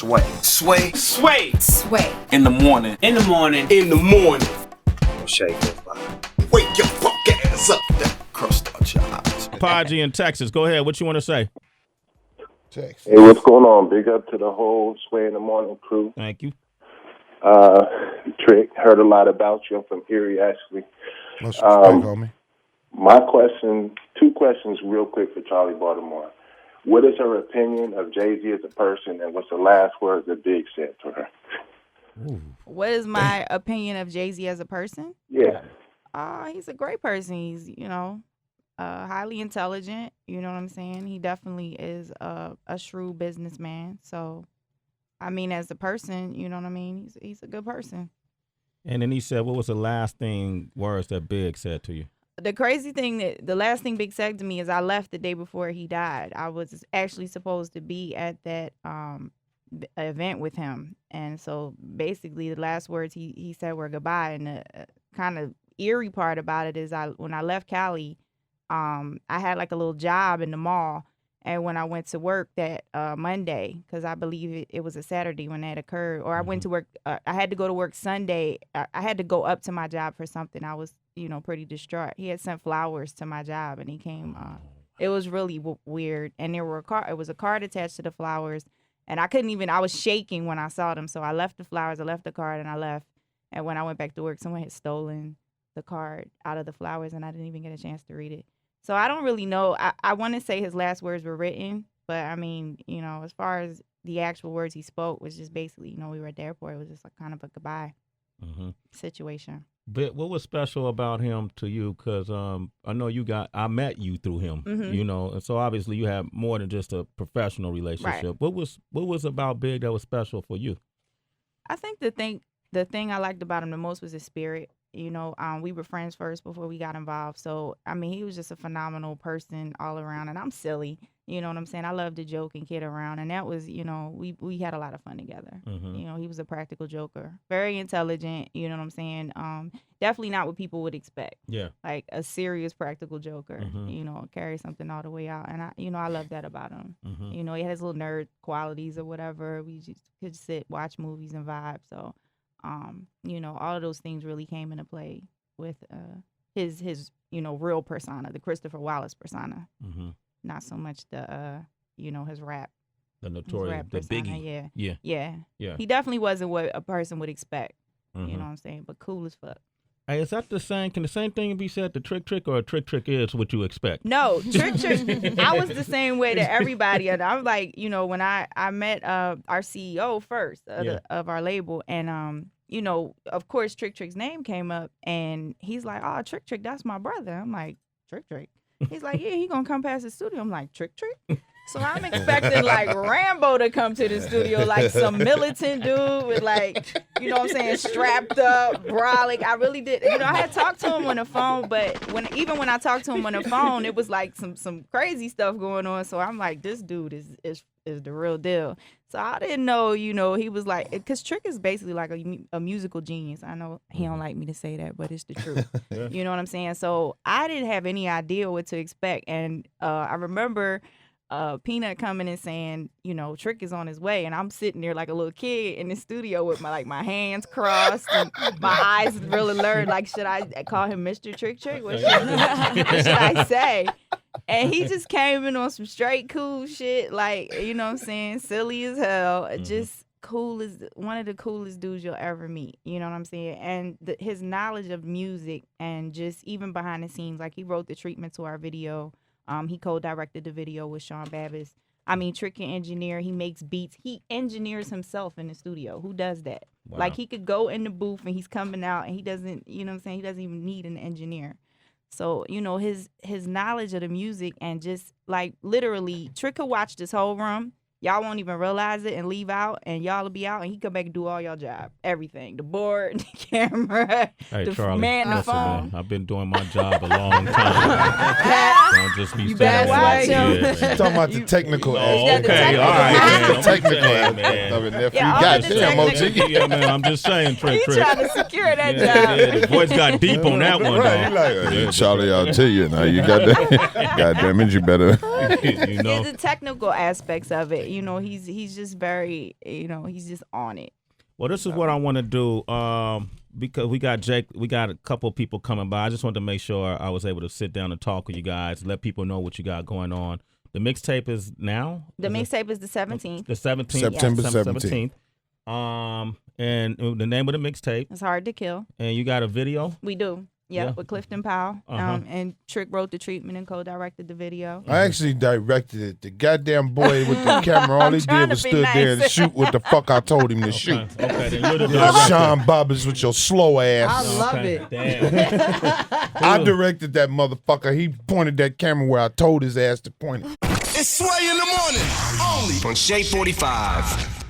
Sway. Sway. Sway. Sway. In the morning. In the morning. In the morning. Shay goes by. Wake your punk ass up. That crust out your eyes. Podgy in Texas. Go ahead. What you want to say? Texas. Hey, what's going on? Big up to the whole Sway in the Morning crew. Thank you. Trick, heard a lot about you. I'm from Erie, actually. Much respect, homie. My question, 2 questions real quick for Charli Baltimore. What is her opinion of Jay-Z as a person, and what's the last words that Big said to her? What is my opinion of Jay-Z as a person? Yeah. He's a great person. He's, highly intelligent. You know what I'm saying? He definitely is a shrewd businessman. So, I mean, as a person, you know what I mean? He's a good person. And then he said, what was the last words that Big said to you? The crazy thing the last thing Big said to me is I left the day before he died. I was actually supposed to be at that event with him. And so basically the last words he said were goodbye. And the kind of eerie part about it is when I left Cali, I had like a little job in the mall. And when I went to work that Monday, because I believe it was a Saturday when that occurred, or I went to work, I had to go to work Sunday. I had to go up to my job for something. I was, pretty distraught. He had sent flowers to my job, and he came. It was really weird. And it was a card attached to the flowers, and I was shaking when I saw them. So I left the flowers, I left the card, and I left. And when I went back to work, someone had stolen the card out of the flowers, and I didn't even get a chance to read it. So I don't really know. I want to say his last words were written, but I mean, as far as the actual words he spoke was just basically, we were at the airport. It was just like kind of a goodbye situation. But what was special about him to you? Because I know I met you through him, and so obviously you have more than just a professional relationship. Right. What was about Big that was special for you? I think the thing I liked about him the most was his spirit. We were friends first before we got involved. So, I mean, he was just a phenomenal person all around. And I'm silly. You know what I'm saying? I love to joke and kid around. And that was, we had a lot of fun together. He was a practical joker. Very intelligent. You know what I'm saying? Definitely not what people would expect. Yeah. Like a serious practical joker. Carry something all the way out. And, I love that about him. He had his little nerd qualities or whatever. We just could sit, watch movies and vibe. So. All of those things really came into play with his real persona, the Christopher Wallace persona. Not so much the his rap. The notorious, the persona. Biggie. Yeah. He definitely wasn't what a person would expect. You know what I'm saying? But cool as fuck. Hey, is that the same? Can the same thing be said to Trick, or Trick is what you expect? No, Trick. I was the same way to everybody. And I was like, when I met our CEO first of our label, and of course Trick's name came up, and he's like, "Oh, Trick, that's my brother." I'm like, Trick. He's like, "Yeah, he gonna come past the studio." I'm like, Trick. So I'm expecting like Rambo to come to the studio, like some militant dude with strapped up, brolic. I really did. I had talked to him on the phone, but when I talked to him on the phone, it was like some crazy stuff going on. So I'm like, this dude is the real deal. So I didn't know, he was like, because Trick is basically like a musical genius. I know he don't like me to say that, but it's the truth. You know what I'm saying? So I didn't have any idea what to expect. And I remember Peanut coming and saying, Trick is on his way. And I'm sitting there like a little kid in the studio with my hands crossed and my eyes real alert. Like, should I call him Mr. Trick? What should I say? And he just came in on some straight cool shit, like, you know what I'm saying, silly as hell, just cool as one of the coolest dudes you'll ever meet, you know what I'm saying? And his knowledge of music and just even behind the scenes, like he wrote the treatment to our video. He co-directed the video with Sean Babbis. I mean, Trick can engineer. He makes beats. He engineers himself in the studio. Who does that? Wow. Like, he could go in the booth and he's coming out and he doesn't, you know what I'm saying? He doesn't even need an engineer. So, his knowledge of the music and just, like, literally, Trick could watch this whole room. Y'all won't even realize it and leave out, and y'all will be out, and he come back and do all y'all job. Everything. The board, the camera, hey, the Charli, man, the phone. Man, I've been doing my job a long time. Don't just be you better watch him. She's talking about the technical aspect. Okay, all right. The technical aspect of it, nephew. Goddamn, OG. Yeah, man, I'm just saying, Trick. He trying to secure that job. Yeah, the voice got deep on that one, right, though. Like, hey, Charli, I'll tell you now. You got that. Goddamn it, you better. You know? It's the technical aspects of it. you know, he's just very, you know, he's just on it. Well, this is what I want to do because we got a couple of people coming by. I just wanted to make sure I was able to sit down and talk with you guys, let people know what you got going on. The mixtape is now? The mixtape is the 17th. The 17th? September 17th. And the name of the mixtape? It's Hard to Kill. And you got a video? We do. Yeah, with Clifton Powell. And Trick wrote the treatment and co-directed the video. I actually directed it. The goddamn boy with the camera, all he did was stood there and shoot what the fuck I told him to shoot. Okay, then you're the Yeah, director. Sean Bobbins with your slow ass. I love it. Damn. I directed that motherfucker. He pointed that camera where I told his ass to point it. It's Sway in the morning, only on Shea 45.